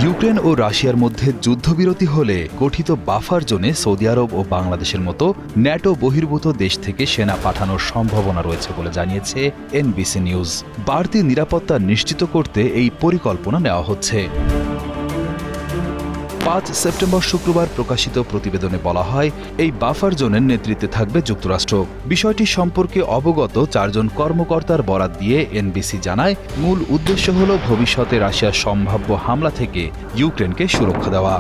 Ukraine ও রাশিয়ার মধ্যে যুদ্ধবিরতি হলে গঠিত বাফার জোনে সৌদি আরব ও বাংলাদেশের মতো ন্যাটো বহির্ভূত দেশ থেকে সেনা পাঠানোর সম্ভাবনা রয়েছে বলে জানিয়েছে এনবিসি নিউজ। বাড়তি নিরাপত্তা নিশ্চিত করতে এই পরিকল্পনা নেওয়া হচ্ছে। ৫ সেপ্টেম্বর শুক্রবার প্রকাশিত প্রতিবেদনে বলা হয়, এই বাফার জোনের নেতৃত্বে থাকবে যুক্তরাষ্ট্র। বিষয়টি সম্পর্কে অবগত ৪ জন কর্মকর্তার বরাত দিয়ে এনবিসি জানায়, মূল উদ্দেশ্য হল ভবিষ্যতে রাশিয়ার সম্ভাব্য হামলা থেকে ইউক্রেনকে সুরক্ষা দেওয়া।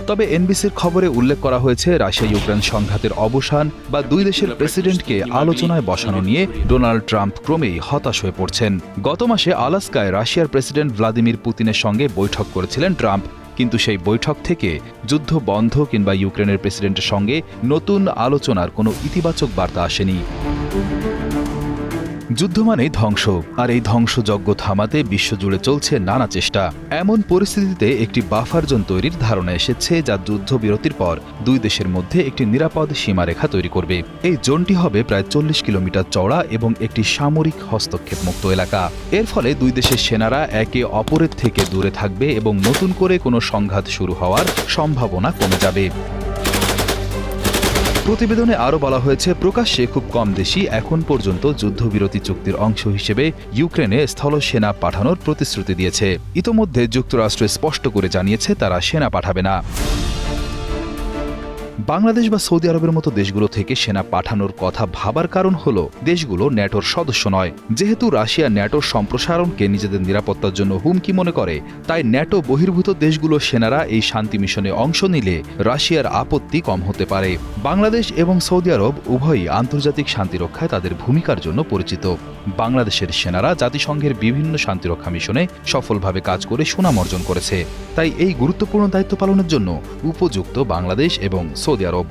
তবে এনবিসির খবরে উল্লেখ করা হয়েছে, রাশিয়া ইউক্রেন সংঘাতের অবসান বা দুই দেশের প্রেসিডেন্টকে আলোচনায় বসানো নিয়ে ডোনাল্ড ট্রাম্প ক্রমেই হতাশ হয়ে পড়ছেন। গত মাসে আলাস্কায় রাশিয়ার প্রেসিডেন্ট ভ্লাদিমির পুতিনের সঙ্গে বৈঠক করেছিলেন ট্রাম্প, কিন্তু সেই বৈঠক থেকে যুদ্ধ বন্ধ কিংবা ইউক্রেনের প্রেসিডেন্টের সঙ্গে নতুন আলোচনার কোনো ইতিবাচক বার্তা আসেনি। যুদ্ধ মানেই ধ্বংস, আর এই ধ্বংসযজ্ঞ থামাতে বিশ্বজুড়ে চলছে নানা চেষ্টা। এমন পরিস্থিতিতে একটি বাফার জোন তৈরির ধারণা এসেছে, যা যুদ্ধবিরতির পর দুই দেশের মধ্যে একটি নিরাপদ সীমারেখা তৈরি করবে। এই জোনটি হবে প্রায় ৪০ কিলোমিটার চওড়া এবং একটি সামরিক হস্তক্ষেপ মুক্ত এলাকা। এর ফলে দুই দেশের সেনারা একে অপরের থেকে দূরে থাকবে এবং নতুন করে কোনো সংঘাত শুরু হওয়ার সম্ভাবনা কমে যাবে। প্রতিবেদনে আরও বলা হয়েছে, প্রকাশ্যে খুব কম দেশই এখন পর্যন্ত যুদ্ধবিরতি চুক্তির অংশ হিসেবে ইউক্রেনে স্থল সেনা পাঠানোর প্রতিশ্রুতি দিয়েছে। ইতোমধ্যে যুক্তরাষ্ট্র স্পষ্ট করে জানিয়েছে তারা সেনা পাঠাবে না। বাংলাদেশ বা সৌদি আরবের মতো দেশগুলো থেকে সেনা পাঠানোর কথা ভাবার কারণ হল, দেশগুলো ন্যাটোর সদস্য নয়। যেহেতু রাশিয়া ন্যাটোর সম্প্রসারণকে নিজেদের নিরাপত্তার জন্য হুমকি মনে করে, তাই ন্যাটো বহির্ভূত দেশগুলোর সেনারা এই শান্তি মিশনে অংশ নিলে রাশিয়ার আপত্তি কম হতে পারে। বাংলাদেশ এবং সৌদি আরব উভয়ই আন্তর্জাতিক শান্তিরক্ষায় তাদের ভূমিকার জন্য পরিচিত। বাংলাদেশের সেনারা জাতিসংঘের বিভিন্ন শান্তিরক্ষা মিশনে সফলভাবে কাজ করে সুনাম অর্জন করেছে। তাই এই গুরুত্বপূর্ণ দায়িত্ব পালনের জন্য উপযুক্ত বাংলাদেশ এবং সৌদি আরব।